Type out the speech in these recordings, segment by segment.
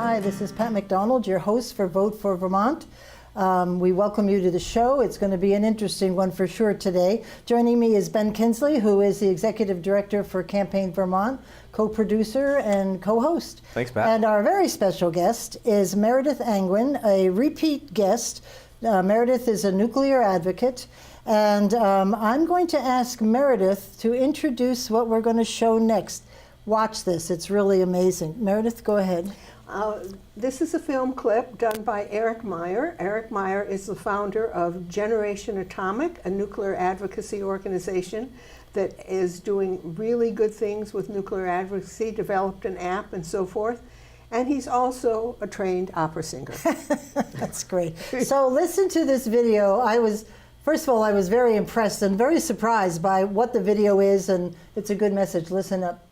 Hi, this is Pat McDonald, your host for Vote for Vermont. We welcome you to the show. It's going to be an interesting one for sure today. Joining me is Ben Kinsley, who is the Executive Director for Campaign Vermont, co-producer and co-host. Thanks, Pat. And our very special guest is Meredith Angwin, a repeat guest. Meredith is a nuclear advocate. And I'm going to ask Meredith to introduce what we're going to show next. Watch this. It's really amazing. Meredith, go ahead. This is a film clip done by Eric Meyer. Eric Meyer is the founder of Generation Atomic, a nuclear advocacy organization that is doing really good things with nuclear advocacy, developed an app and so forth. And he's also a trained opera singer. That's great. So listen to this video. First of all, I was very impressed and very surprised by what the video is, and it's a good message. Listen up.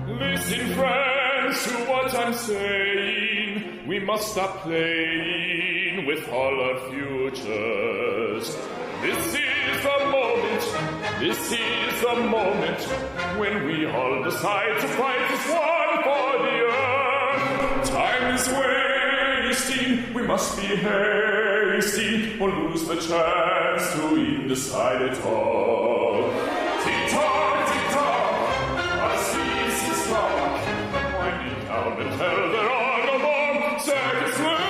Listen, friends, to what I'm saying. We must stop playing with all our futures. This is the moment when we all decide to fight as one for the earth. Time is wasting, we must be hasty, or lose the chance to even decide it all. Tick-tock, tick-tock, our sleeves is clock, winding down to tell there are no more seconds left.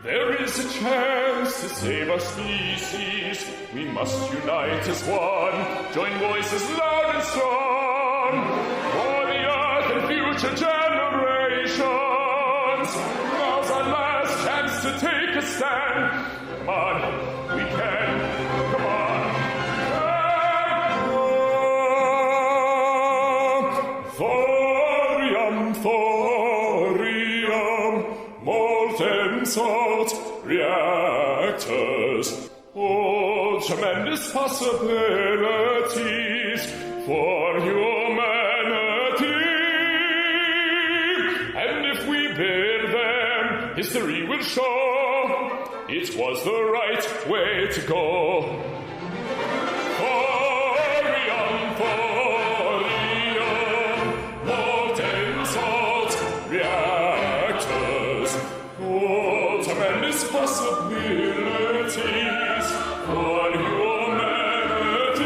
There is a chance to save our species. We must unite as one, join voices loud and strong, for the earth and future generations. Now's our last chance to take a stand. Come on, we can, come on. Thorium, thorium, molten salt reactors. Oh, tremendous possibilities for humanity. And if we build them, history will show it was the right way to go. Thorium, thorium, molten salt reactors. Oh, tremendous possibilities for humanity.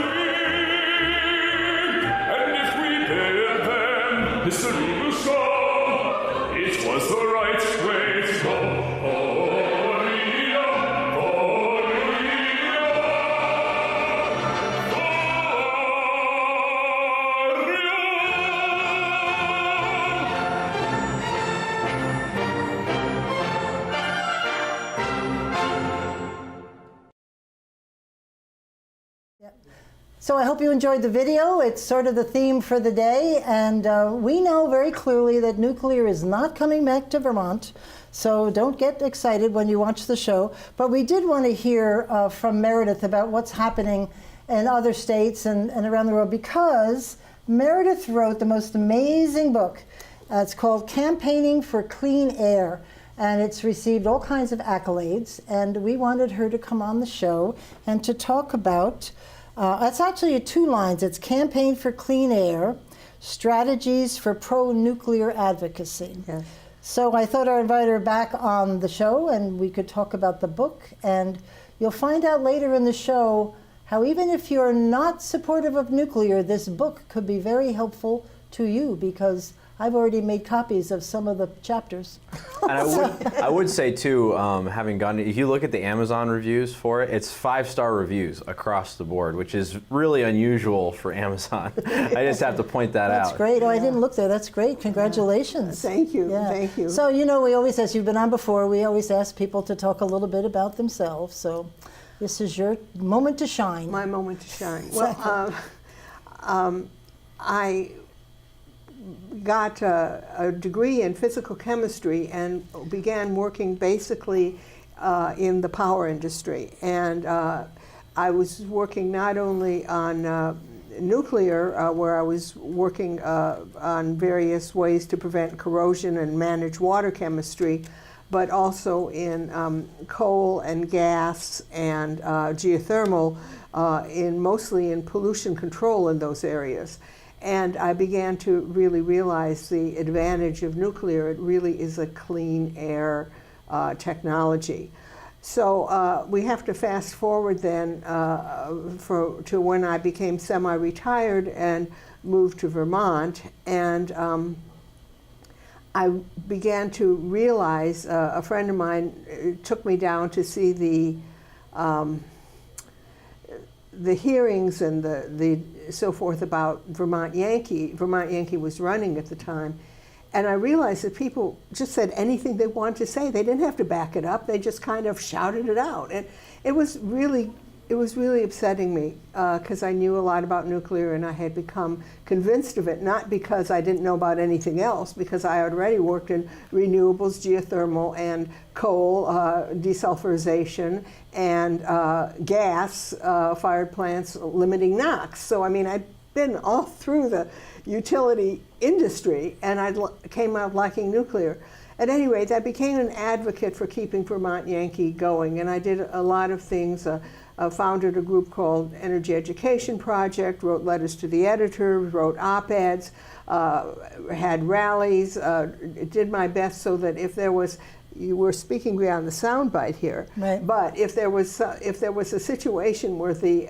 And if we build them, history will show it was the right way to go. So I hope you enjoyed the video. It's sort of the theme for the day, and we know very clearly that nuclear is not coming back to Vermont, so don't get excited when you watch the show. But we did want to hear from Meredith about what's happening in other states and around the world, because Meredith wrote the most amazing book. It's called Campaigning for Clean Air, and it's received all kinds of accolades, and we wanted her to come on the show and to talk about it's actually two lines. It's Campaign for Clean Air, Strategies for Pro-Nuclear Advocacy. Yes. So I thought I'd invite her back on the show and we could talk about the book. And you'll find out later in the show how even if you're not supportive of nuclear, this book could be very helpful to you, because I've already made copies of some of the chapters. And I would say too, having gone, if you look at the Amazon reviews for it, it's 5-star reviews across the board, which is really unusual for Amazon. I just have to point that out. That's great. Oh, I didn't look there. That's great. Congratulations. Thank you. Yeah. Thank you. So, you know, we always, as you've been on before, we always ask people to talk a little bit about themselves. So this is your moment to shine. My moment to shine. Exactly. Well, I got a degree in physical chemistry and began working basically in the power industry. And I was working not only on nuclear, where I was working on various ways to prevent corrosion and manage water chemistry, but also in coal and gas and geothermal, mostly in pollution control in those areas. And I began to really realize the advantage of nuclear. It really is a clean air technology. So we have to fast forward then to when I became semi-retired and moved to Vermont, and I began to realize, a friend of mine took me down to see the hearings and the so forth about Vermont Yankee. Vermont Yankee was running at the time. And I realized that people just said anything they wanted to say. They didn't have to back it up. They just kind of shouted it out. And it was really upsetting me because I knew a lot about nuclear and I had become convinced of it, not because I didn't know about anything else, because I already worked in renewables, geothermal, and coal, desulfurization, and gas-fired plants limiting NOx. So, I mean, I'd been all through the utility industry, and I came out liking nuclear. At any rate, I became an advocate for keeping Vermont Yankee going, and I did a lot of things. Founded a group called Energy Education Project, wrote letters to the editor, wrote op-eds, had rallies, did my best so that if there was, you were speaking beyond the soundbite here, right. But if there was a situation where the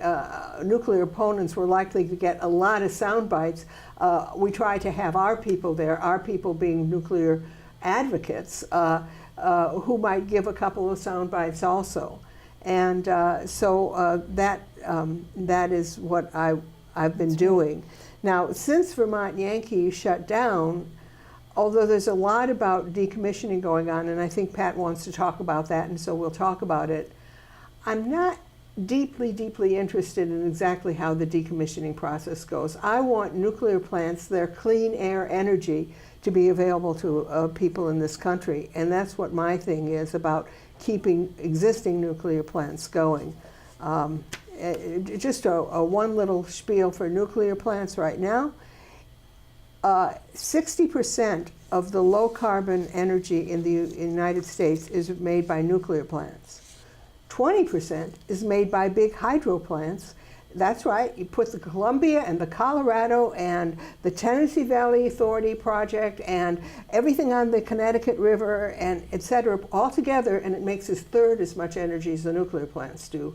nuclear opponents were likely to get a lot of sound bites, we tried to have our people there, our people being nuclear advocates, who might give a couple of sound bites also. And so that is what I've been doing. Now, since Vermont Yankee shut down, although there's a lot about decommissioning going on, and I think Pat wants to talk about that, and so we'll talk about it, I'm not deeply, deeply interested in exactly how the decommissioning process goes. I want nuclear plants, their clean air energy, to be available to people in this country, and that's what my thing is about keeping existing nuclear plants going. Just a one little spiel for nuclear plants right now. 60% of the low carbon energy in the United States is made by nuclear plants. 20% is made by big hydro plants. That's right, you put the Columbia and the Colorado and the Tennessee Valley Authority project and everything on the Connecticut River and et cetera all together, and it makes a third as much energy as the nuclear plants do.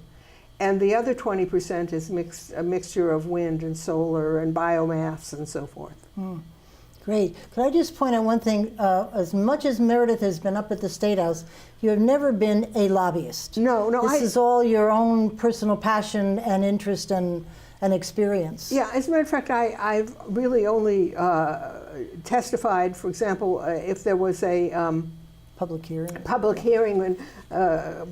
And the other 20% is a mixture of wind and solar and biomass and so forth. Great. Could I just point out one thing? As much as Meredith has been up at the State House, you have never been a lobbyist. No. This is all your own personal passion and interest and experience. Yeah, as a matter of fact, I've really only testified, for example, if there was a public hearing. Public hearing when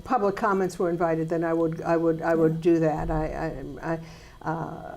public comments were invited, then I would do that.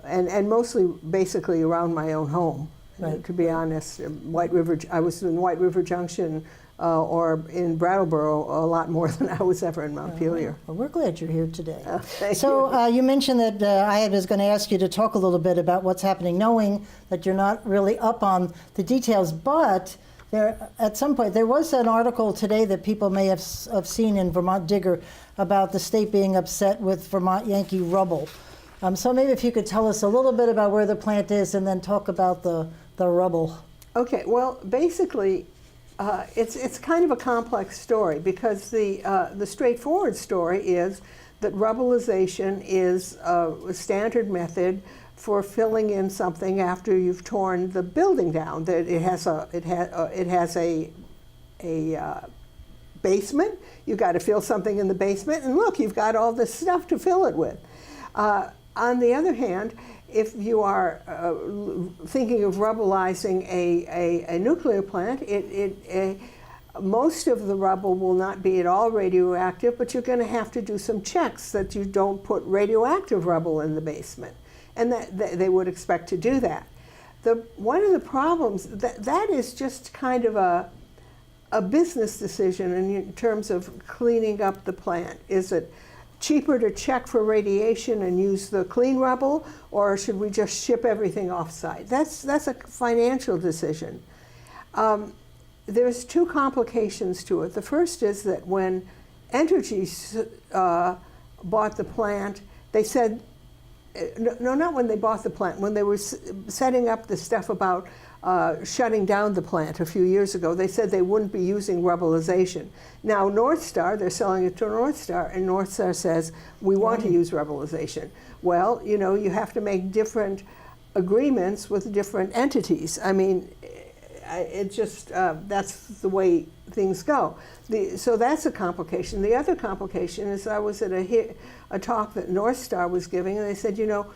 And mostly basically around my own home. Right. To be honest, White River. I was in White River Junction or in Brattleboro a lot more than I was ever in Montpelier. Well, we're glad you're here today. Thank so you mentioned that I was going to ask you to talk a little bit about what's happening, knowing that you're not really up on the details, but at some point there was an article today that people may have seen in Vermont Digger about the state being upset with Vermont Yankee rubble. So maybe if you could tell us a little bit about where the plant is and then talk about the rubble. Okay, well, basically, it's kind of a complex story because the straightforward story is that rubbleization is a standard method for filling in something after you've torn the building down. That it has a basement. You've got to fill something in the basement, and look, you've got all this stuff to fill it with. On the other hand, if you are thinking of rubbleizing a nuclear plant, most of the rubble will not be at all radioactive, but you're going to have to do some checks that you don't put radioactive rubble in the basement. And that they would expect to do that. One of the problems, that is just kind of a business decision in terms of cleaning up the plant, is that cheaper to check for radiation and use the clean rubble, or should we just ship everything off-site? That's a financial decision. There's two complications to it. The first is that when Entergy bought the plant, they said, no, not when they bought the plant, when they were setting up the stuff about shutting down the plant a few years ago, they said they wouldn't be using rubblization. Now North Star, they're selling it to North Star, and North Star says, we want to use rubblization. Well, you know, you have to make different agreements with different entities. I mean, it just, that's the way things go. So that's a complication. The other complication is I was at a talk that North Star was giving, and they said, you know,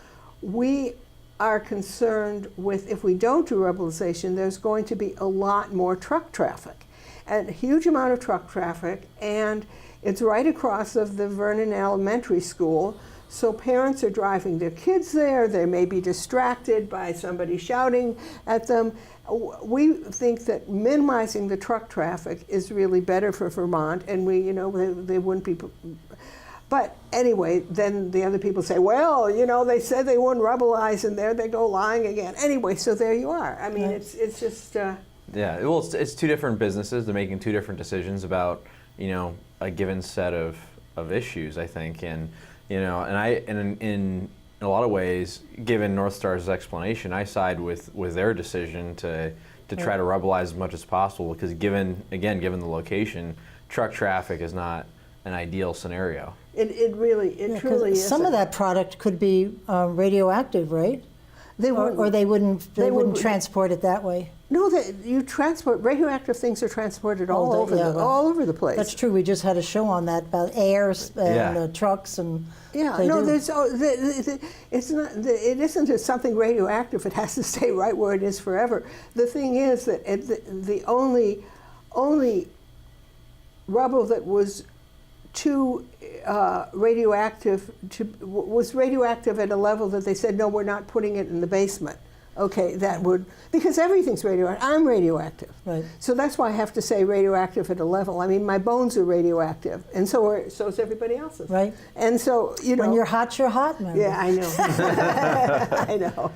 we are concerned with, if we don't do rubblization, there's going to be a lot more truck traffic, and a huge amount of truck traffic, and it's right across of the Vernon Elementary School. So parents are driving their kids there. They may be distracted by somebody shouting at them. We think that minimizing the truck traffic is really better for Vermont, and they wouldn't be. But anyway, then the other people say, well, you know, they said they wouldn't rubblize, and there they go lying again. Anyway, so there you are. I mean, it's just. Yeah, well, it's two different businesses. They're making two different decisions about, you know, a given set of issues, I think, and. You know, and in a lot of ways, given North Star's explanation, I side with their decision to try to rubblize as much as possible, because given the location, truck traffic is not an ideal scenario. It truly is. Some of that product could be radioactive, right? They wouldn't transport it that way. No, you transport radioactive things are transported all over the place. That's true. We just had a show on that about air and trucks and. Yeah, no, it's not. It isn't something radioactive. It has to stay right where it is forever. The thing is that the only rubble that was too radioactive was radioactive at a level that they said, no, we're not putting it in the basement. Okay, that would, because everything's radioactive. I'm radioactive. Right. So that's why I have to say radioactive at a level. I mean, my bones are radioactive, and so is everybody else's. Right. And so, you know. When you're hot, Meredith. Yeah, I know. I know.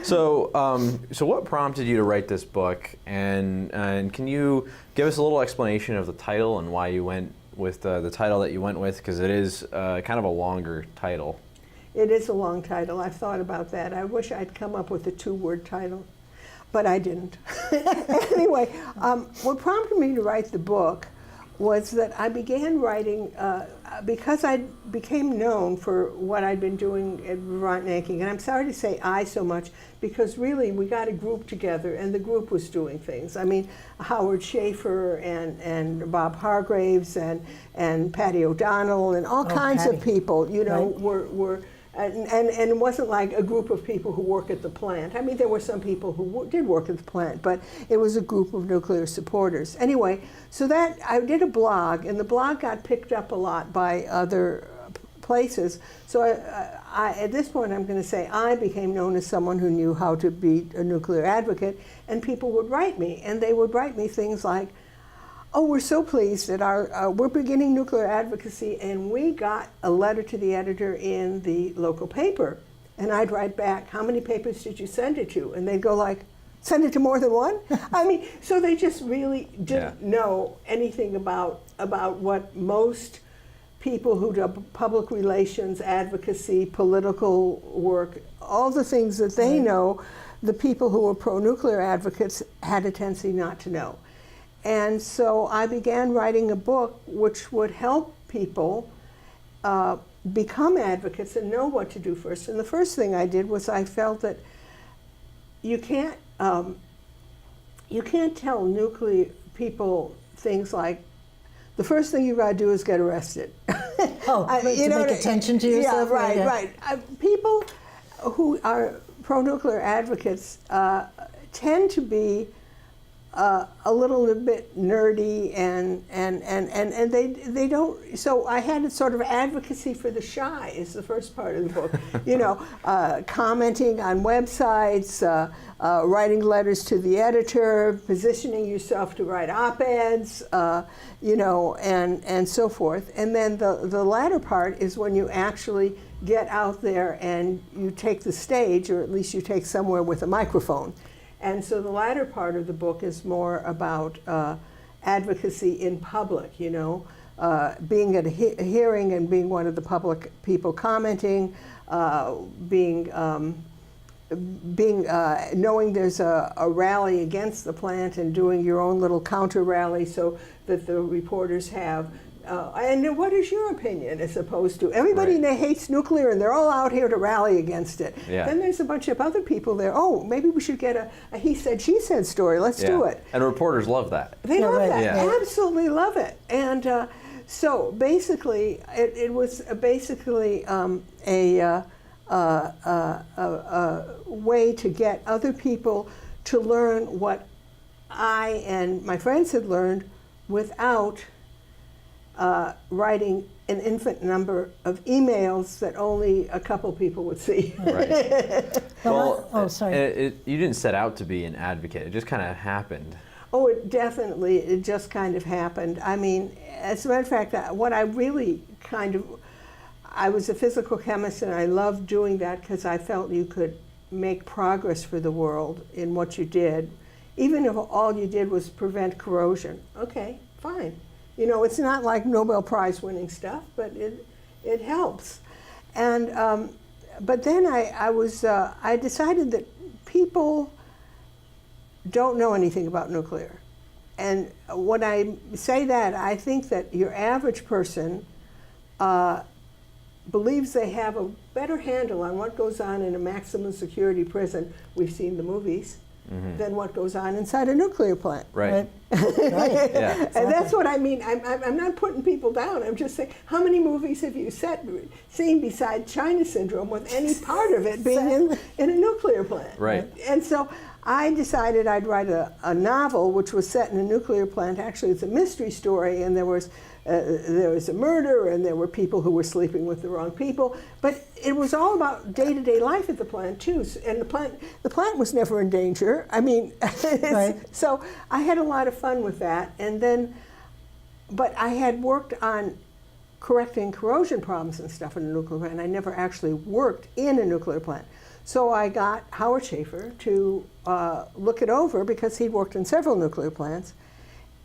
So what prompted you to write this book, and can you give us a little explanation of the title and why you went with the title that you went with, because it is kind of a longer title. It is a long title. I've thought about that. I wish I'd come up with a 2-word title, but I didn't. Anyway, what prompted me to write the book was that I began writing because I became known for what I'd been doing at Vermont Nanking. And I'm sorry to say I so much, because really we got a group together, and the group was doing things. I mean, Howard Schaefer and Bob Hargraves and Patty O'Donnell and all kinds of people, you know, were and it wasn't like a group of people who work at the plant. I mean, there were some people who did work at the plant, but it was a group of nuclear supporters. Anyway, so that I did a blog, and the blog got picked up a lot by other places. So at this point, I'm going to say I became known as someone who knew how to be a nuclear advocate, and people would write me, and they would write me things like, oh, we're so pleased that we're beginning nuclear advocacy, and we got a letter to the editor in the local paper. And I'd write back, how many papers did you send it to? And they'd go like, send it to more than one? I mean, so they just really didn't know anything about what most people who do public relations, advocacy, political work, all the things that they know, the people who were pro-nuclear advocates had a tendency not to know. And so I began writing a book which would help people become advocates and know what to do first. And the first thing I did was I felt that you can't tell nuclear people things like, the first thing you got to do is get arrested. Make attention to yourself. Yeah, right. People who are pro-nuclear advocates tend to be a little bit nerdy, and they don't. So I had sort of advocacy for the shy is the first part of the book. You know, commenting on websites, writing letters to the editor, positioning yourself to write op-eds, you know, and so forth. And then the latter part is when you actually get out there and you take the stage, or at least you take somewhere with a microphone. And so the latter part of the book is more about advocacy in public, you know, being at a hearing and being one of the public people commenting, knowing there's a rally against the plant and doing your own little counter rally so that the reporters have. And what is your opinion, as opposed to everybody hates nuclear and they're all out here to rally against it. Yeah. Then there's a bunch of other people there. Oh, maybe we should get a he said, she said story. Let's do it. And reporters love that. They love that. Yeah. Absolutely love it. And so basically, it was basically a way to get other people to learn what I and my friends had learned without writing an infinite number of emails that only a couple people would see. Right. Oh, sorry. You didn't set out to be an advocate. It just kind of happened. Oh, it just kind of happened. I mean, as a matter of fact, what I really I was a physical chemist, and I loved doing that because I felt you could make progress for the world in what you did, even if all you did was prevent corrosion. Okay, fine. You know, it's not like Nobel Prize winning stuff, but it helps. And but then I decided that people don't know anything about nuclear. And when I say that, I think that your average person believes they have a better handle on what goes on in a maximum security prison, we've seen the movies, than what goes on inside a nuclear plant. Right. Right. Yeah. And that's what I mean. I'm not putting people down. I'm just saying, how many movies have you seen beside China Syndrome with any part of it being in a nuclear plant? Right. And so I decided I'd write a novel which was set in a nuclear plant. Actually, it's a mystery story, and there was a murder, and there were people who were sleeping with the wrong people. But it was all about day-to-day life at the plant too. And the plant was never in danger. I mean, so I had a lot of fun with that. And then, but I had worked on correcting corrosion problems and stuff in a nuclear plant. I never actually worked in a nuclear plant. So I got Howard Schaefer to look it over because he'd worked in several nuclear plants.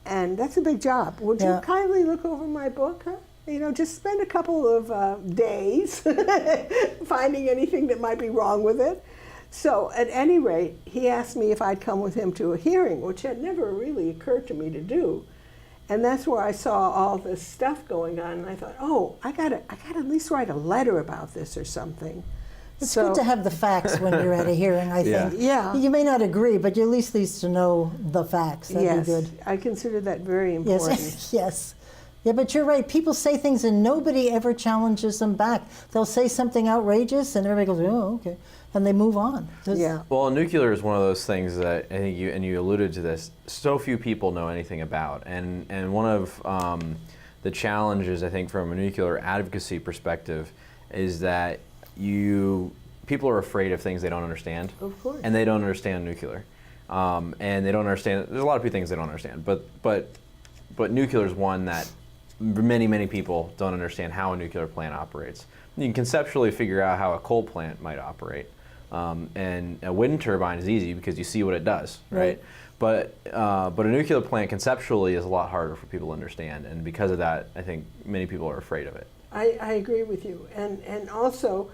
And that's a big job. Would you kindly look over my book, huh? You know, just spend a couple of days finding anything that might be wrong with it. So at any rate, he asked me if I'd come with him to a hearing, which had never really occurred to me to do. And that's where I saw all this stuff going on, and I thought, oh, I gotta at least write a letter about this or something. It's good to have the facts when you're at a hearing, I think. Yeah. You may not agree, but you at least need to know the facts. That'd be good. I consider that very important. Yes, yes. Yeah, but you're right. People say things and nobody ever challenges them back. They'll say something outrageous and everybody goes, oh, okay. And they move on. Yeah. Well, nuclear is one of those things that I think you alluded to this, so few people know anything about. And one of the challenges, I think, from a nuclear advocacy perspective is that people are afraid of things they don't understand. Of course. And they don't understand nuclear. And they don't understand, there's a lot of things they don't understand, but nuclear is one that many people don't understand how a nuclear plant operates. You can conceptually figure out how a coal plant might operate. And a wind turbine is easy because you see what it does, right? But a nuclear plant conceptually is a lot harder for people to understand, and because of that, I think many people are afraid of it. I agree with you, and also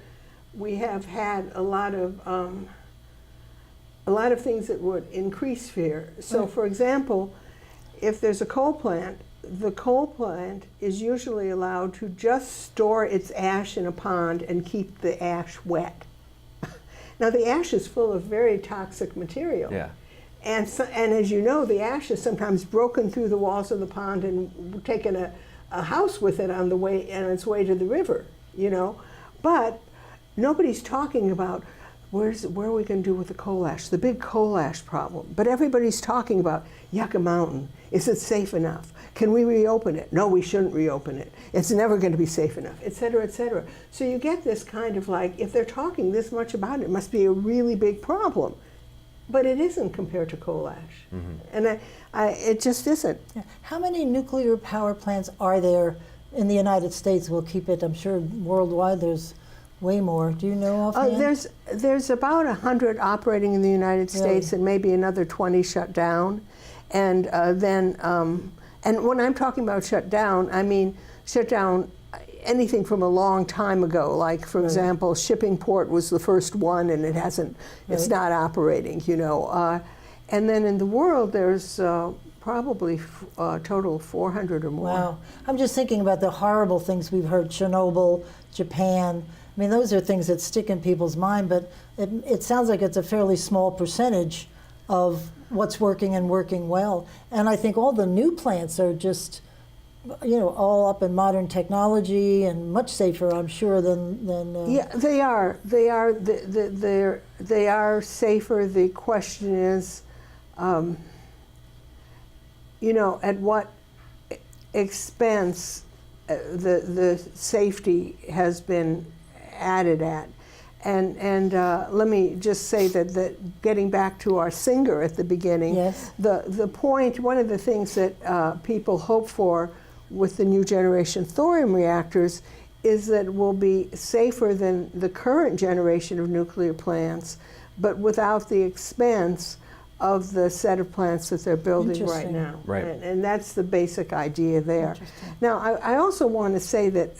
we have had a lot of things that would increase fear. So, for example, if there's a coal plant, the coal plant is usually allowed to just store its ash in a pond and keep the ash wet. Now, the ash is full of very toxic material. Yeah. And as you know, the ash is sometimes broken through the walls of the pond and taken a house with it on its way to the river, you know. But nobody's talking about where are we going to do with the coal ash? The big coal ash problem. But everybody's talking about Yucca Mountain. Is it safe enough? Can we reopen it? No, we shouldn't reopen it. It's never going to be safe enough, et cetera, et cetera. So you get this kind of like, if they're talking this much about it, it must be a really big problem. But it isn't compared to coal ash. And it just isn't. Yeah. How many nuclear power plants are there in the United States? We'll keep it, I'm sure worldwide there's way more. Do you know offhand? There's about 100 operating in the United States and maybe another 20 shut down. And and when I'm talking about shut down, I mean shut down anything from a long time ago. Like, for example, Shippingport was the first one, and it hasn't, it's not operating, you know. And then in the world, there's probably a total of 400 or more. Wow. I'm just thinking about the horrible things we've heard, Chernobyl, Japan. I mean, those are things that stick in people's mind, but it sounds like it's a fairly small percentage of what's working and working well. And I think all the new plants are just, you know, all up in modern technology and much safer, I'm sure, than yeah, they are. They are safer. The question is, you know, at what expense the safety has been added at. And let me just say that getting back to our singer at the beginning, the point, one of the things that people hope for with the new generation thorium reactors is that it will be safer than the current generation of nuclear plants, but without the expense of the set of plants that they're building right now. Right. And that's the basic idea there. Now, I also want to say that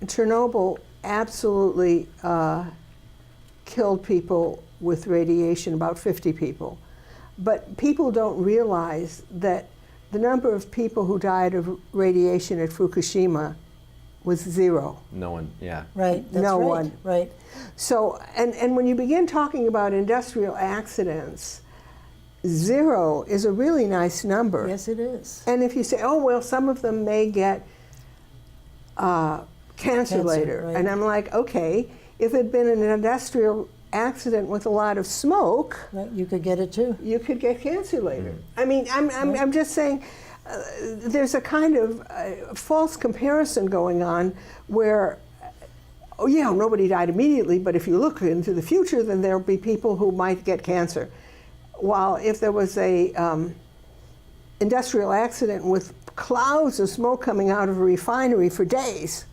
Chernobyl absolutely killed people with radiation, about 50 people. But people don't realize that the number of people who died of radiation at Fukushima was 0. No one, yeah. Right, that's no right. one. Right. So, and when you begin talking about industrial accidents, 0 is a really nice number. Yes, it is. And if you say, oh, well, some of them may get cancer later. Right. And I'm like, okay, if it had been an industrial accident with a lot of smoke, You could get it too. you could get cancer later. I mean, I'm just saying there's a kind of false comparison going on where, oh yeah, nobody died immediately, but if you look into the future, then there'll be people who might get cancer. While if there was a industrial accident with clouds of smoke coming out of a refinery for days,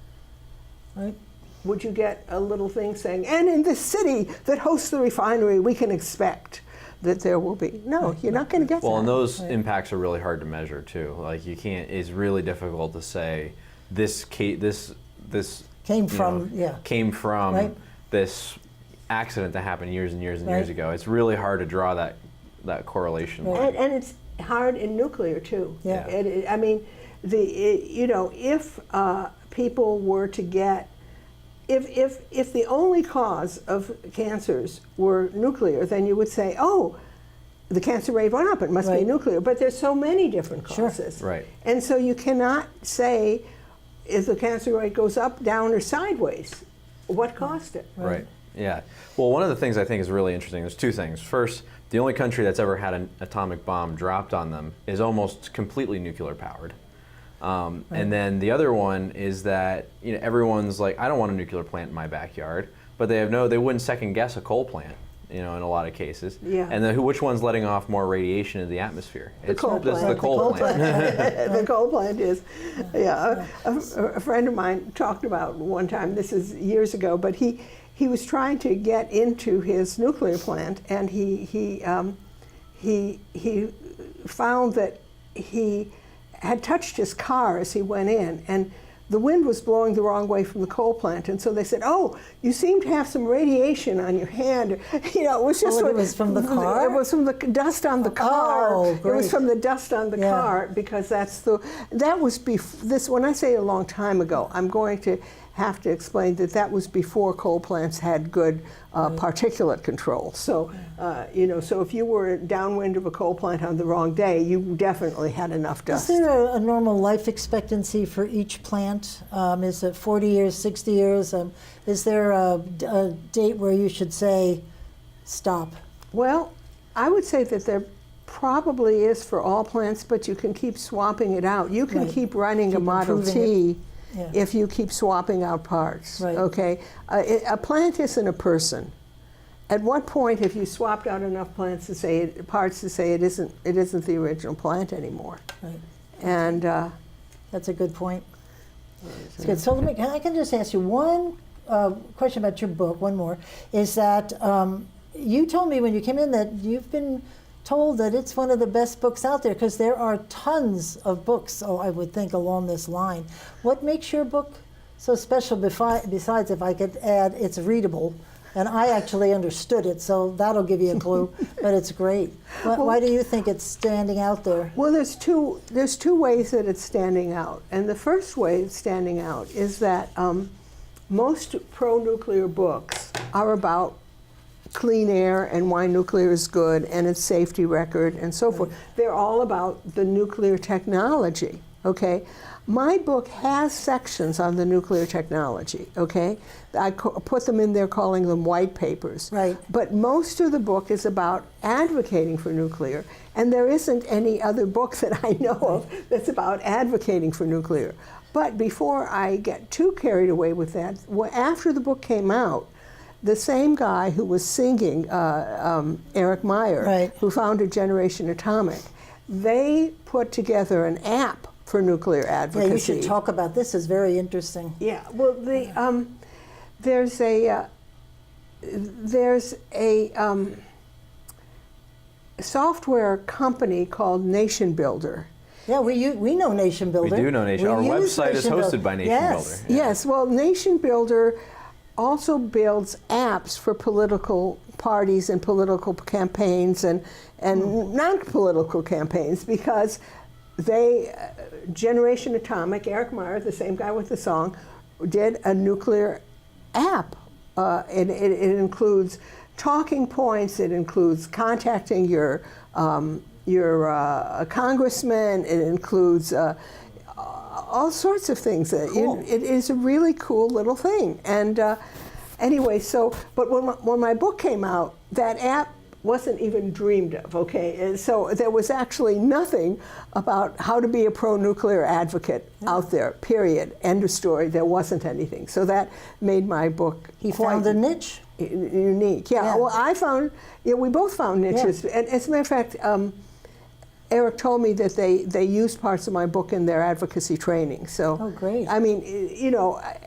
Right. would you get a little thing saying, and in this city that hosts the refinery, we can expect that there will be. No, you're not going to get that. Well, and those impacts are really hard to measure too. Like you can't. It's really difficult to say this Came from, came from Right. this accident that happened years and years and years ago. It's really hard to draw that correlation. Right. And it's hard in nuclear too. Yeah. I mean, if people were to get, if the only cause of cancers were nuclear, then you would say, oh, the cancer rate went up, it must be nuclear. But there's so many different causes. Right. And so you cannot say if the cancer rate goes up, down, or sideways, what caused it. Right. Yeah. Well, one of the things I think is really interesting, there's two things. First, the only country that's ever had an atomic bomb dropped on them is almost completely nuclear powered. And then the other one is that everyone's like, I don't want a nuclear plant in my backyard, but they wouldn't second guess a coal plant, in a lot of cases. Yeah. And then which one's letting off more radiation into the atmosphere? The coal plant. The coal plant. The coal plant is, a friend of mine talked about one time, this is years ago, but he was trying to get into his nuclear plant, and he found that he had touched his car as he went in, and the wind was blowing the wrong way from the coal plant, and so they said, "Oh, you seem to have some radiation on your hand." It was just it was from the car? It was from the dust on the car. Oh, It great. was from the dust on the car, because that was this. When I say a long time ago, I'm going to have to explain that was before coal plants had good particulate control. So, so if you were downwind of a coal plant on the wrong day, you definitely had enough dust. Is there a normal life expectancy for each plant? Is it 40 years, 60 years? Is there a date where you should say, stop? Well, I would say that there probably is for all plants, but you can keep swapping it out. You can Right. keep running a Keep Model improving T Yeah. if you keep swapping out parts. Right. Okay, a plant isn't a person. At what point have you swapped out enough parts to say it isn't the original plant anymore? Right. And That's a good point. That's good. So I can just ask you one question about your book, one more, is that you told me when you came in that you've been told that it's one of the best books out there, because there are tons of books, I would think, along this line. What makes your book so special besides, if I could add, it's readable? And I actually understood it, so that'll give you a clue, but it's great. Why do you think it's standing out there? well, there's two ways that it's standing out. And the first way it's standing out is that most pro-nuclear books are about clean air and why nuclear is good and its safety record and so forth. They're all about the nuclear technology, okay? My book has sections on the nuclear technology, okay? I put them in there calling them white papers. Right. But most of the book is about advocating for nuclear, and there isn't any other book that I know of that's about advocating for nuclear. But before I get too carried away with that, after the book came out, the same guy who was singing, Eric Meyer, Right. who founded Generation Atomic, they put together an app for nuclear advocacy. Yeah, you should talk about this. It's very interesting. Yeah, well, there's a software company called Nation Builder. Yeah, we know Nation Builder. We do know Nation. Our use website is hosted by Nation Yes. Builder. Yes, well, Nation Builder also builds apps for political parties and political campaigns and non-political campaigns, because Generation Atomic, Eric Meyer, the same guy with the song, did a nuclear app. It includes talking points, it includes contacting your congressman, it includes all sorts of things. Cool. It is a really cool little thing. And anyway, but when my book came out, that app wasn't even dreamed of, okay? And so there was actually nothing about how to be a pro-nuclear advocate out there, period. End of story. There wasn't anything. So that made my book He quite found a niche. unique. Yeah, well, we both found niches. And as a matter of fact, Eric told me that they used parts of my book in their advocacy training. So, Oh, great. I mean,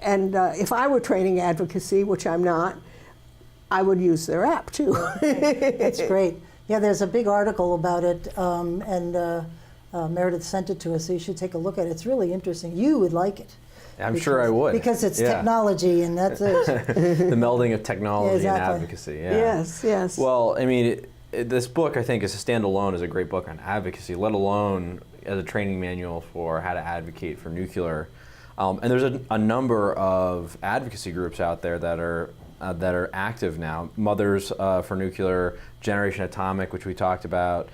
and if I were training advocacy, which I'm not, I would use their app too. That's great. Yeah, there's a big article about it, and Meredith sent it to us, so you should take a look at it. It's really interesting. You would like it. I'm sure I would. Because it's Yeah. technology, and that's it. The melding of technology Yeah, and exactly. advocacy. Yeah. Yes, yes. Well, I mean, this book, I think, is a standalone, is a great book on advocacy, let alone as a training manual for how to advocate for nuclear. And there's a number of advocacy groups out there that are active now. Mothers for Nuclear, Generation Atomic, which we talked about,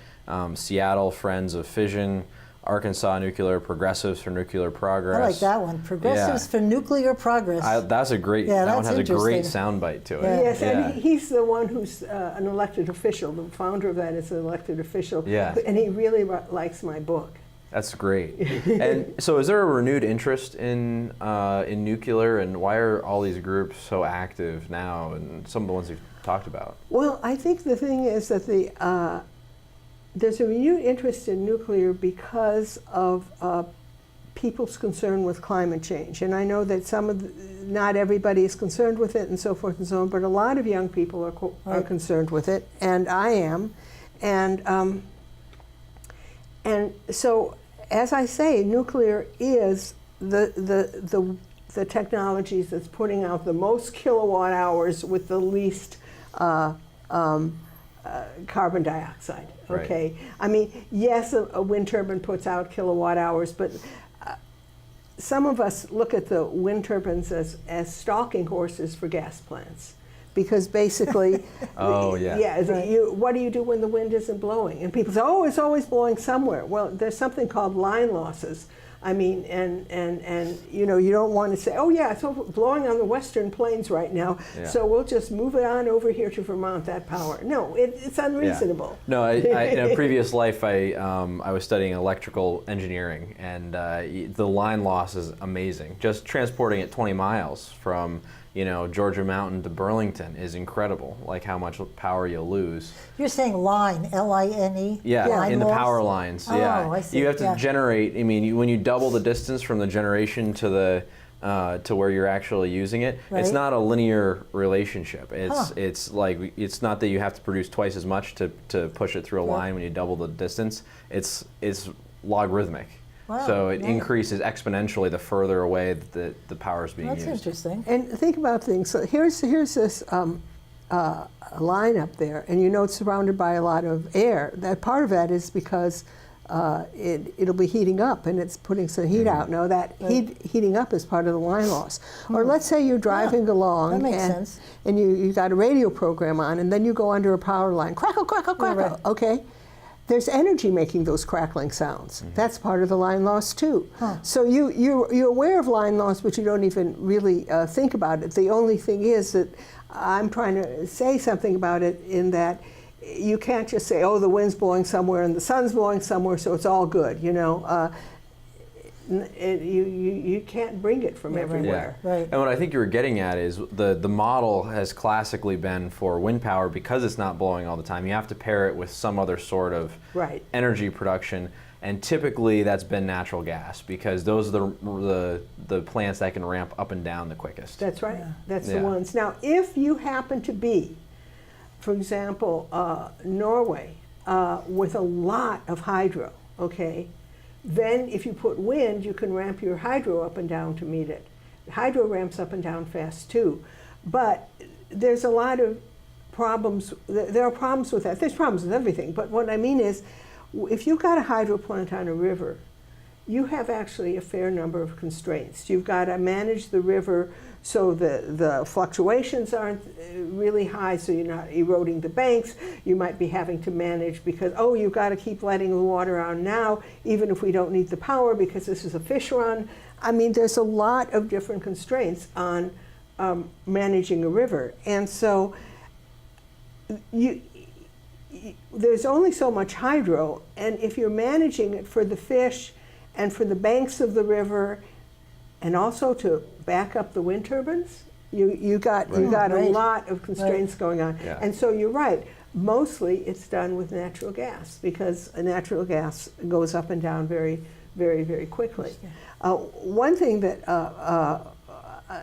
Seattle Friends of Fission, Arkansas Nuclear, Progressives for Nuclear Progress. I like that one. Progressives for Nuclear Progress. That's a great. Yeah, that one that's has a great interesting. soundbite to it. Yeah. Yes, and he's the one who's an elected official. The founder of that is an elected official. Yeah. And he really likes my book. That's great. And so, is there a renewed interest in nuclear, and why are all these groups so active now? And some of the ones you've talked about. Well, I think the thing is that there's a renewed interest in nuclear because of people's concern with climate change. And I know that not everybody is concerned with it and so forth and so on, but a lot of young people are concerned with it, and I am. And so, as I say, nuclear is the technologies that's putting out the most kilowatt hours with the least carbon dioxide. Okay, Right. I mean, yes, a wind turbine puts out kilowatt hours, but some of us look at the wind turbines as stalking horses for gas plants. Because basically, Oh, yeah. what do you do when the wind isn't blowing? And people say, oh, it's always blowing somewhere. Well, there's something called line losses. I mean, and you know, you don't want to say, oh yeah, it's blowing on the Western Plains right now, so we'll just move it on over here to Vermont, that power. No, it's unreasonable. No, in a previous life, I was studying electrical engineering, and the line loss is amazing. Just transporting it 20 miles from Georgia Mountain to Burlington is incredible, like how much power you'll lose. You're saying line, L-I-N-E? Yeah, line in the loss? power lines. Oh, Yeah, I see. you have to generate. I mean, when you double the distance from the generation to the to where you're actually using it, it's not a linear relationship. It's like it's not that you have to produce twice as much to push it through a line when you double the distance. It's logarithmic. Wow, so it increases exponentially the further away that the power is being used. That's interesting. And think about things. So here's this line up there, and it's surrounded by a lot of air. That part of that is because it'll be heating up, and it's putting some heat out. Now that heating up is part of the line loss. Or let's say you're driving along, that makes sense. And you got a radio program on, and then you go under a power line, crackle, crackle, crackle. Right. Okay. There's energy making those crackling sounds. That's part of the line loss too. So you're aware of line loss, but you don't even really think about it. The only thing is that I'm trying to say something about it in that you can't just say, oh, the wind's blowing somewhere and the sun's blowing somewhere, so it's all good. You can't bring it from everywhere. Right. And what I think you were getting at is the model has classically been for wind power, because it's not blowing all the time. You have to pair it with some other sort of energy production, and typically that's been natural gas, because those are the plants that can ramp up and down the quickest. That's right. That's the ones. Now, if you happen to be, for example, Norway, with a lot of hydro, okay. Then if you put wind, you can ramp your hydro up and down to meet it. Hydro ramps up and down fast too. But there's a lot of problems. There are problems with that. There's problems with everything. But what I mean is, if you've got a hydro plant on a river, you have actually a fair number of constraints. You've got to manage the river so the fluctuations aren't really high, so you're not eroding the banks. You might be having to manage because, oh, you've got to keep letting the water out now, even if we don't need the power, because this is a fish run. I mean, there's a lot of different constraints on managing a river. And so there's only so much hydro, and if you're managing it for the fish and for the banks of the river, and also to back up the wind turbines, you got a lot of constraints going on. Yeah. And so you're right. Mostly it's done with natural gas, because natural gas goes up and down very, very, very quickly. One thing that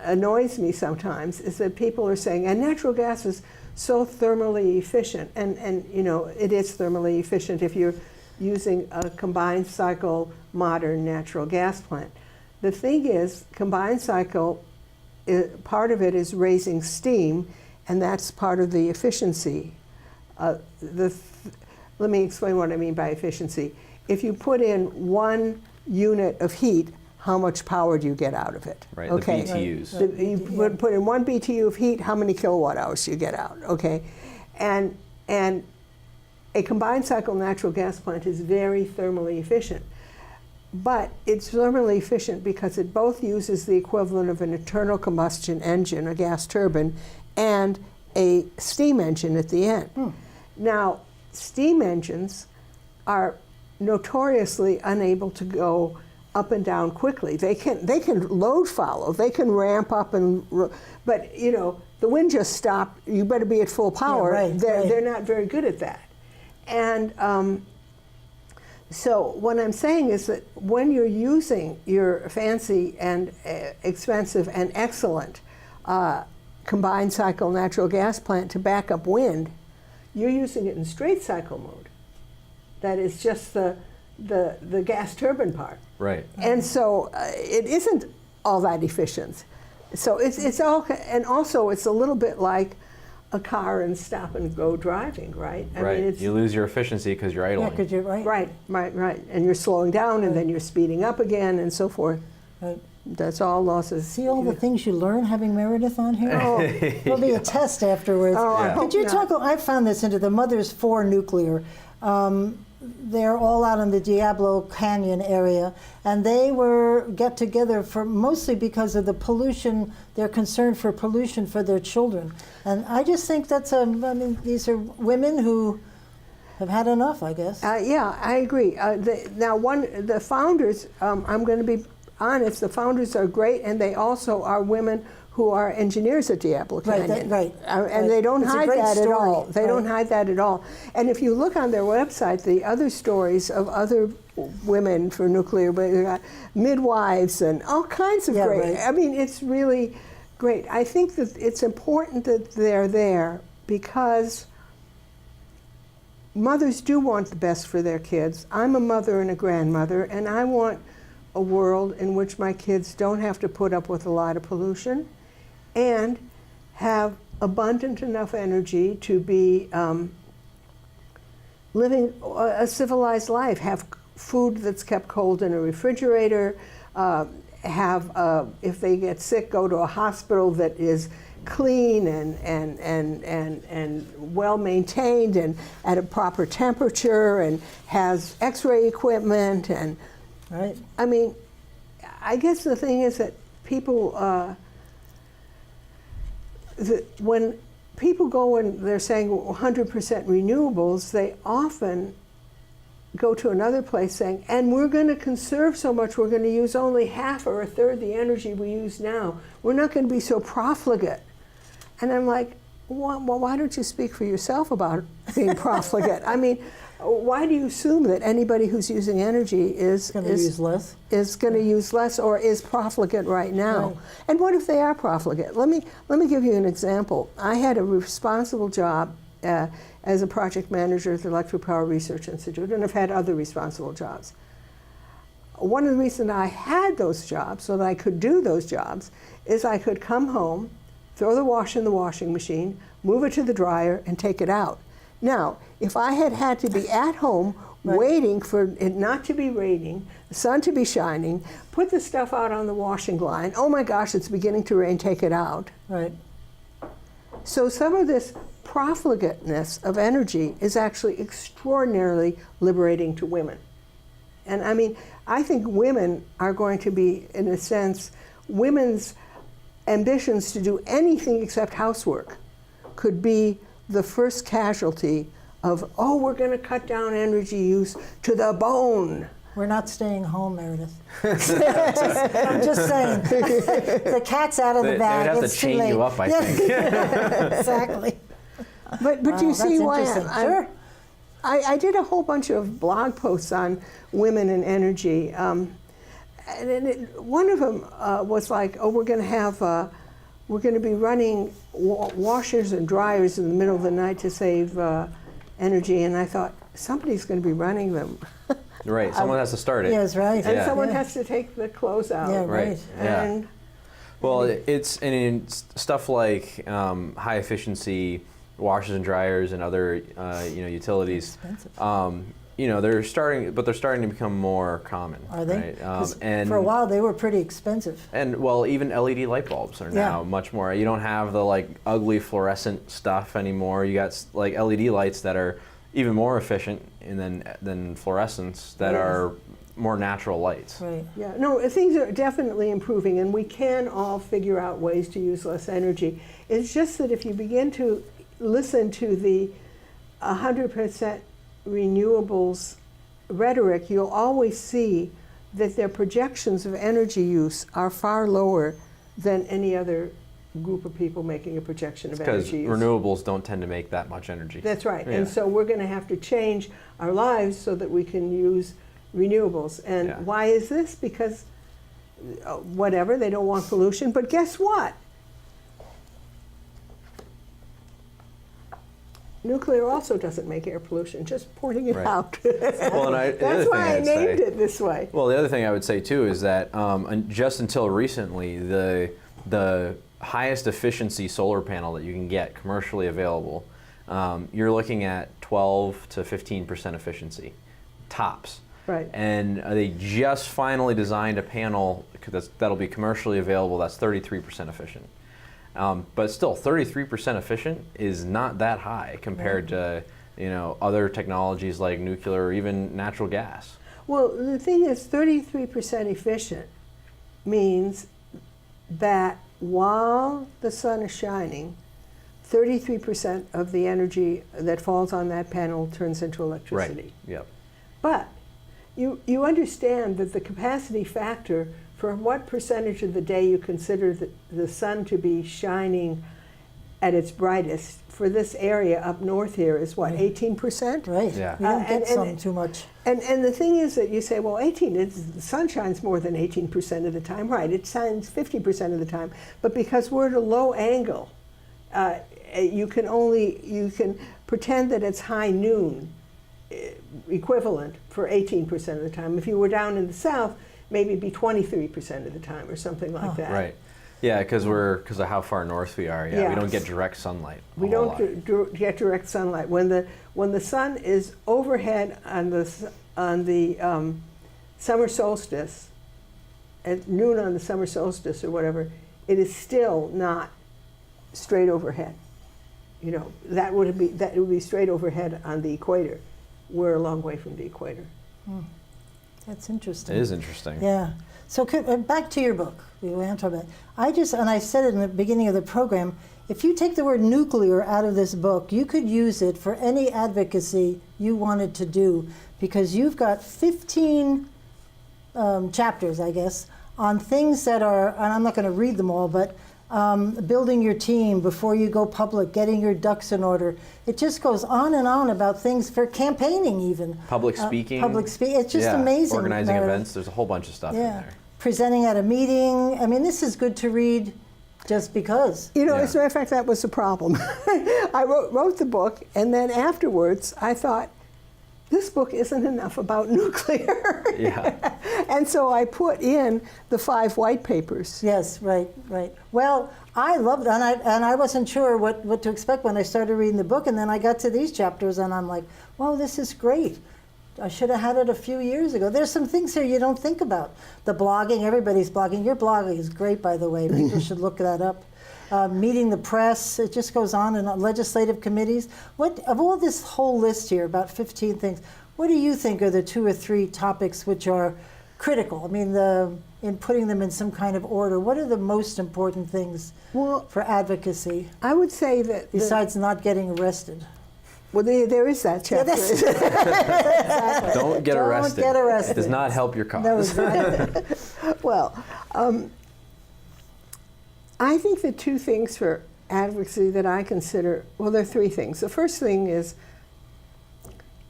annoys me sometimes is that people are saying, and natural gas is so thermally efficient, and it is thermally efficient if you're using a combined cycle modern natural gas plant. The thing is, combined cycle, part of it is raising steam, and that's part of the efficiency. Let me explain what I mean by efficiency. If you put in 1 unit of heat, how much power do you get out of it? Right, okay. the BTUs. You put in 1 BTU of heat, how many kilowatt hours do you get out? Okay, and a combined cycle natural gas plant is very thermally efficient. But it's thermally efficient because it both uses the equivalent of an internal combustion engine, a gas turbine, and a steam engine at the end. Now, steam engines are notoriously unable to go up and down quickly. They can load follow, they can ramp up, but the wind just stopped, you better be at full power. Yeah, they're not very good at that. And so what I'm saying is that when you're using your fancy and expensive and excellent combined cycle natural gas plant to back up wind, you're using it in straight cycle mode. That is just the gas turbine part. Right. And so it isn't all that efficient. So it's all, and also it's a little bit like a car and stop and go driving, right? I mean, you lose your efficiency because you're idling. Yeah, because you're right. Right. And you're slowing down, and then you're speeding up again, and so forth. Right. That's all losses. See all the things you learn having Meredith on here? Oh. There'll be a test afterwards. Oh, I hope Could you not. talk, I found this into the Mothers for Nuclear. they're all out in the Diablo Canyon area, and they get together for mostly because of the pollution. They're concerned for pollution for their children, and I just think that's I mean, these are women who have had enough, I guess. Yeah, I agree. The founders, I'm going to be honest, the founders are great, and they also are women who are engineers at Diablo Canyon. And they don't hide that at all. They don't hide that at all. And if you look on their website, the other stories of other women for nuclear, midwives and all kinds of great. I mean, it's really great. I think that it's important that they're there because mothers do want the best for their kids. I'm a mother and a grandmother, and I want a world in which my kids don't have to put up with a lot of pollution and have abundant enough energy to be living a civilized life, have food that's kept cold in a refrigerator, if they get sick, go to a hospital that is clean and well maintained and at a proper temperature and has x-ray equipment and I mean, I guess the thing is that people when people go and they're saying 100% renewables, they often go to another place saying, and we're going to conserve so much, we're going to use only half or a third the energy we use now. We're not going to be so profligate. And I'm like, well, why don't you speak for yourself about being profligate? I mean, why do you assume that anybody who's using energy is going to use less or is profligate right now? Right. And what if they are profligate? Let me give you an example. I had a responsible job as a project manager at the Electric Power Research Institute, and I've had other responsible jobs. One of the reasons I had those jobs, so that I could do those jobs, is I could come home, throw the wash in the washing machine, move it to the dryer, and take it out. Now, if I had to be at home waiting for it not to be raining, the sun to be shining, put the stuff out on the washing line, oh my gosh, it's beginning to rain, take it out. Right. So some of this profligateness of energy is actually extraordinarily liberating to women. And I mean, I think women are going to be, in a sense, women's ambitions to do anything except housework could be the first casualty of, oh, we're going to cut down energy use to the bone. We're not staying home, Meredith. I'm just saying. The cat's out of the bag. They would have to chain you up, I think. Exactly. But you see why sure. I did a whole bunch of blog posts on women and energy. One of them was like, oh, we're going to be running washers and dryers in the middle of the night to save energy. And I thought, somebody's going to be running them. Right, someone has to start it. Yes, right. And someone has to take the clothes out. Yeah, right. And well, it's stuff like high efficiency washers and dryers and other utilities. They're starting to become more common. Are they? Right? And for a while they were pretty expensive. And well, even LED light bulbs are now much more. You don't have the ugly fluorescent stuff anymore. You got LED lights that are even more efficient than fluorescents that are more natural lights. Right. Yeah. No, things are definitely improving, and we can all figure out ways to use less energy. It's just that if you begin to listen to the 100% renewables rhetoric, you'll always see that their projections of energy use are far lower than any other group of people making a projection of energy use. Because renewables don't tend to make that much energy. That's right. Yeah. And so we're going to have to change our lives so that we can use renewables. And why is this? Because whatever, they don't want pollution. But guess what? Nuclear also doesn't make air pollution, just pointing it out. Well, that's why I named it this way. Well, the other thing I would say too is that just until recently, the highest efficiency solar panel that you can get commercially available, you're looking at 12 to 15% efficiency, tops. Right. And they just finally designed a panel that'll be commercially available that's 33% efficient. But still, 33% efficient is not that high compared to other technologies like nuclear or even natural gas. Well, the thing is, 33% efficient means that while the sun is shining, 33% of the energy that falls on that panel turns into electricity. Right. Yep. But you understand that the capacity factor for what percentage of the day you consider the sun to be shining at its brightest for this area up north here is what, 18%? Right. Yeah. We don't get sun too much. And the thing is that you say, well, the sun shines more than 18% of the time. Right, it shines 50% of the time. But because we're at a low angle, you can pretend that it's high noon equivalent for 18% of the time. If you were down in the south, maybe it'd be 23% of the time or something like that. Right. Yeah, because of how far north we are. Yeah, we don't get direct sunlight. We don't get direct sunlight. When the sun is overhead on the summer solstice, at noon on the summer solstice or whatever, it is still not straight overhead. That would be straight overhead on the equator. We're a long way from the equator. That's interesting. It is interesting. Yeah. So back to your book. We went to about. I said it in the beginning of the program. If you take the word nuclear out of this book, you could use it for any advocacy you wanted to do, because you've got 15 chapters, I guess, on things that are, and I'm not going to read them all, but building your team before you go public, getting your ducks in order. It just goes on and on about things for campaigning even. Public speaking. It's just amazing. Organizing events. There's a whole bunch of stuff in there. Presenting at a meeting. I mean, this is good to read just because. As a matter of fact, that was the problem. I wrote the book, and then afterwards I thought, this book isn't enough about nuclear. Yeah. And so I put in the 5 white papers. Yes, right. Well, I loved it, and I wasn't sure what to expect when I started reading the book, and then I got to these chapters, and I'm like, wow, this is great. I should have had it a few years ago. There's some things here you don't think about. The blogging, everybody's blogging. Your blogging is great, by the way. People should look that up. Meeting the press, it just goes on, and legislative committees. Of all this whole list here, about 15 things, what do you think are the 2 or 3 topics which are critical? I mean, in putting them in some kind of order, what are the most important things for advocacy? I would say that besides not getting arrested. Well, there is that chapter. Exactly. Don't get arrested. Don't get arrested. It does not help your cause. No, exactly. Well, I think the 2 things for advocacy that I consider, well, there are 3 things. The first thing is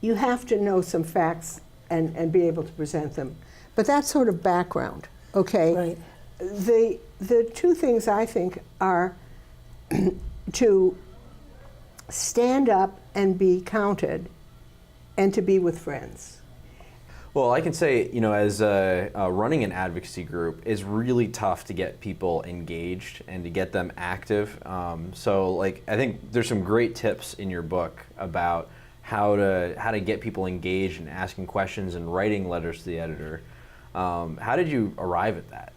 you have to know some facts and be able to present them. But that's sort of background, okay? Right. The 2 things I think are to stand up and be counted and to be with friends. Well, I can say, as running an advocacy group is really tough to get people engaged and to get them active. So, I think there's some great tips in your book about how to get people engaged and asking questions and writing letters to the editor. How did you arrive at that?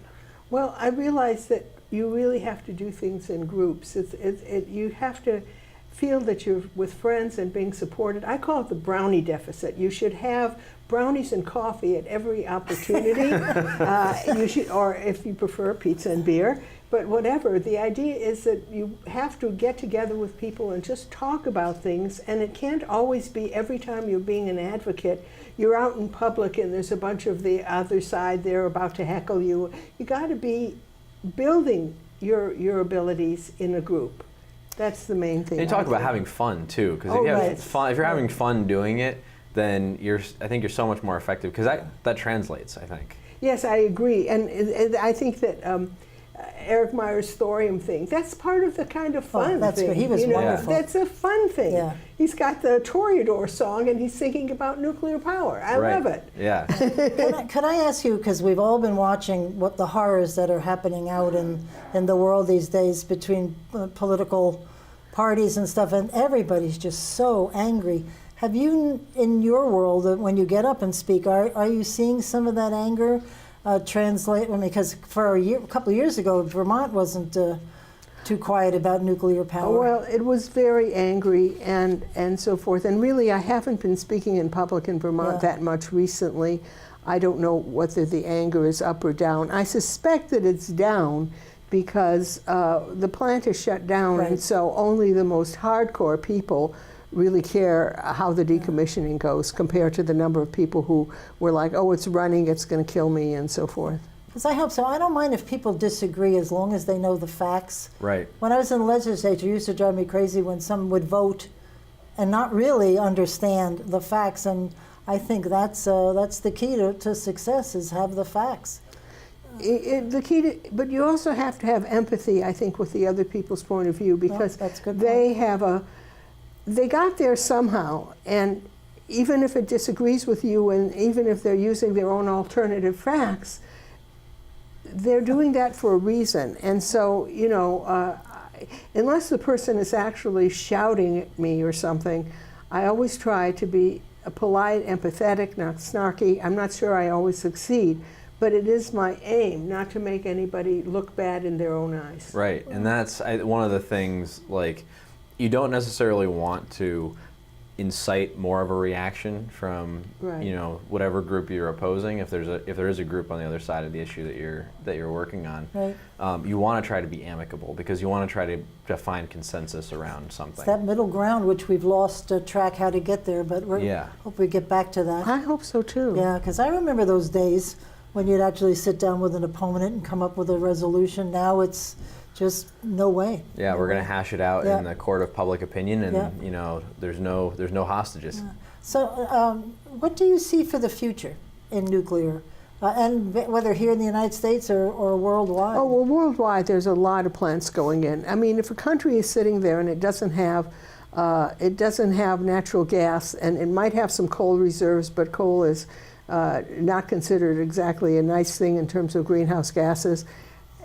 Well, I realized that you really have to do things in groups. You have to feel that you're with friends and being supported. I call it the brownie deficit. You should have brownies and coffee at every opportunity. You should, or if you prefer, pizza and beer. But whatever, the idea is that you have to get together with people and just talk about things, and it can't always be every time you're being an advocate, you're out in public and there's a bunch of the other side there about to heckle you. You got to be building your abilities in a group. That's the main thing. And you talk about having fun too, because if you're having fun doing it, then I think you're so much more effective, because that translates, I think. Yes, I agree, and I think that Eric Meyer's thorium thing, that's part of the kind of fun that's thing. Good. He was wonderful. That's a fun thing. Yeah. He's got the Toreador song and he's thinking about nuclear power. I love it. Yeah. Could I ask you, because we've all been watching what the horrors that are happening out in the world these days between political parties and stuff, and everybody's just so angry. Have you, in your world, when you get up and speak, are you seeing some of that anger translate? I mean, because for a couple of years ago, Vermont wasn't too quiet about nuclear power. Well, it was very angry and so forth. And really, I haven't been speaking in public in Vermont that much recently. I don't know whether the anger is up or down. I suspect that it's down because the plant is shut down, and so only the most hardcore people really care how the decommissioning goes compared to the number of people who were like, oh, it's running, it's going to kill me, and so forth. Because I hope so. I don't mind if people disagree as long as they know the facts. Right. When I was in the legislature, it used to drive me crazy when someone would vote and not really understand the facts. And I think that's the key to success, is have the facts. The key to, but you also have to have empathy, I think, with the other people's point of view, because that's a good they have they got there somehow, and even if it disagrees with you, and even if they're using their own alternative facts, they're doing that for a reason. And so, you know, unless the person is actually shouting at me or something, I always try to be polite, empathetic, not snarky. I'm not sure I always succeed, but it is my aim not to make anybody look bad in their own eyes. Right, and that's one of the things, like, you don't necessarily want to incite more of a reaction from you know, whatever group you're opposing. If there is a group on the other side of the issue that you're working on, you want to try to be amicable, because you want to try to find consensus around something. It's that middle ground which we've lost track how to get there, but we hope we get back to that. I hope so too. Yeah, because I remember those days when you'd actually sit down with an opponent and come up with a resolution. Now it's just no way. Yeah, we're going to hash it out in the court of public opinion, and you know, there's no hostages. So, what do you see for the future in nuclear, and whether here in the United States or worldwide? Oh, well, worldwide, there's a lot of plants going in. I mean, if a country is sitting there and it doesn't have natural gas, and it might have some coal reserves, but coal is not considered exactly a nice thing in terms of greenhouse gases.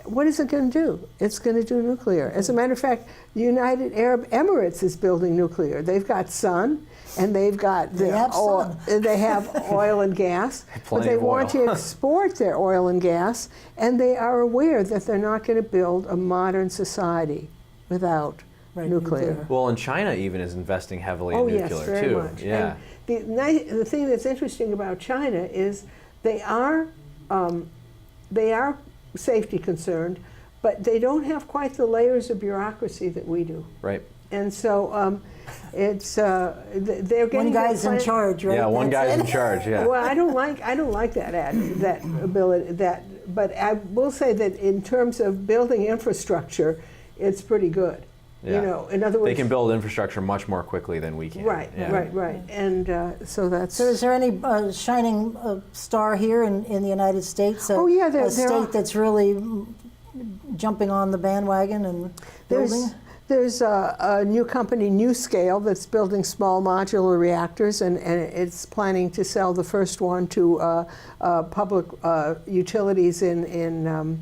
What is it going to do? It's going to do nuclear. As a matter of fact, the United Arab Emirates is building nuclear. They've got sun, and they've got they have oil and gas, but they want to export their oil and gas, and they are aware that they're not going to build a modern society without nuclear. Well, and China even is investing heavily in nuclear yes, very too. much. Yeah. And the thing that's interesting about China is they are safety concerned, but they don't have quite the layers of bureaucracy that we do. Right. And so it's they're getting one guy's in charge, right? Yeah, one guy's in charge. Yeah. Well, I don't like that ability. But I will say that in terms of building infrastructure, it's pretty good. Yeah. You know, in other words, they can build infrastructure much more quickly than we can. Right, right. And so that's. So, is there any shining star here in the United States? There state that's really jumping on the bandwagon and building. There's a new company, NewScale, that's building small modular reactors, and it's planning to sell the first one to public utilities in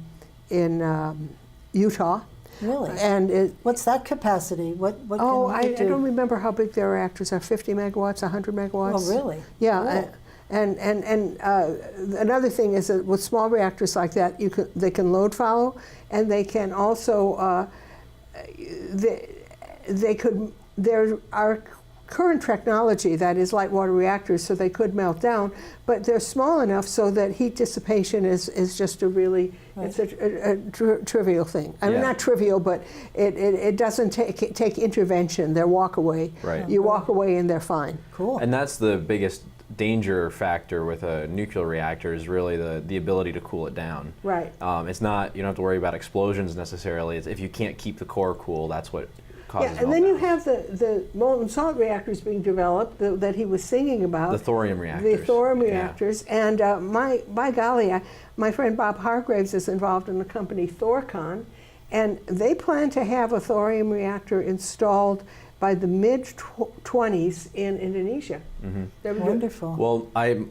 Utah. Really? And what's that capacity? What I don't remember how big their reactors are. 50 megawatts, 100 megawatts. Oh, really? Yeah. Cool. And another thing is that with small reactors like that, they can load follow, and they can also there are current technology that is light water reactors, so they could melt down, but they're small enough so that heat dissipation is just a really it's a trivial thing. I mean, not trivial, but it doesn't take intervention. They're walk away. Right. You walk away and they're fine. Cool. And that's the biggest danger factor with a nuclear reactor, is really the ability to cool it down. Right. It's not, you don't have to worry about explosions necessarily. It's if you can't keep the core cool, that's what causes and then you have the molten salt reactors being developed that he was singing about. The thorium reactors. The thorium reactors. And by golly, my friend Bob Hargraves is involved in the company Thorcon, and they plan to have a thorium reactor installed by the mid-20s in Indonesia. Mm-hmm. Wonderful. Well,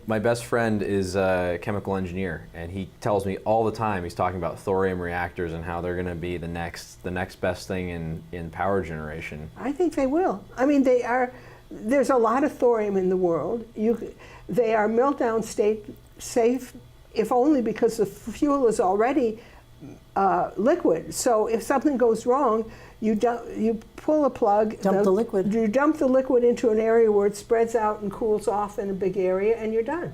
my best friend is a chemical engineer, and he tells me all the time, he's talking about thorium reactors and how they're going to be the next best thing in power generation. I think they will. I mean, they are. There's a lot of thorium in the world. They are meltdown state safe, if only because the fuel is already liquid. So if something goes wrong, you pull a plug. Dump the liquid. You dump the liquid into an area where it spreads out and cools off in a big area, and you're done.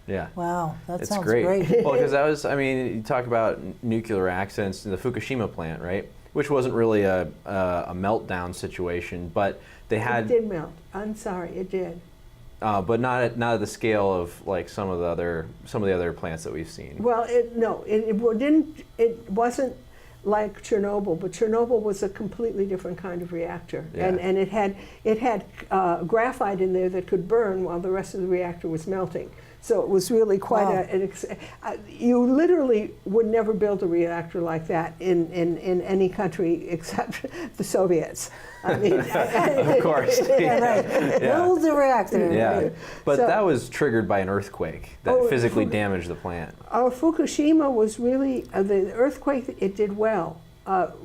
Yeah. Wow, that It's sounds great. great. Well, because I mean, you talk about nuclear accidents in the Fukushima plant, right? Which wasn't really a meltdown situation, but they had. It did melt. I'm sorry, it did. But not at the scale of like some of the other plants that we've seen. Well, it wasn't like Chernobyl, but Chernobyl was a completely different kind of reactor, Yeah. and it had graphite in there that could burn while the rest of the reactor was melting. So it was really quite Wow. you literally would never build a reactor like that in any country except the Soviets. I mean, Of course. Yeah, right. Yeah. Build the reactor. Yeah, but So- that was triggered by an earthquake that Oh, physically damaged the plant. Fukushima was really, the earthquake, it did well.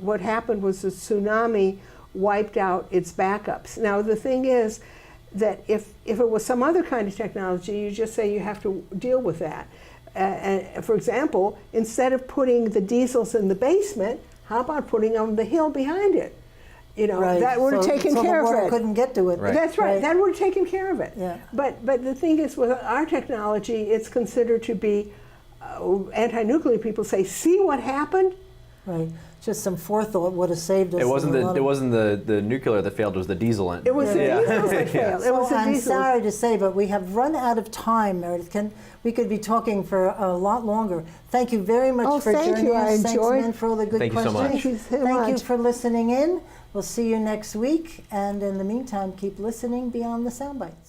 What happened was the tsunami wiped out its backups. Now the thing is that if it was some other kind of technology, you just say you have to deal with that. And for example, instead of putting the diesels in the basement, how about putting them on the hill behind it? You know, Right. that would have taken so care the of water it. couldn't get to it. Right. That's right. That would have taken care of it. Yeah. But the thing is, with our technology, it's considered to be anti-nuclear people say, see what happened? Right. Just some forethought would have saved us. It wasn't a lot the nuclear that failed; it was the diesel. It was the Yeah. diesels that failed. It So was the I'm diesels. sorry to say, but we have run out of time, Meredith. We could be talking for a lot longer. Thank you very much Oh, for thank joining you. us. I Thanks, enjoyed- Lynn, for all the good Thank you so questions. much. Thank you so Thank you much. for listening in. We'll see you next week. And in the meantime, keep listening beyond the sound bites.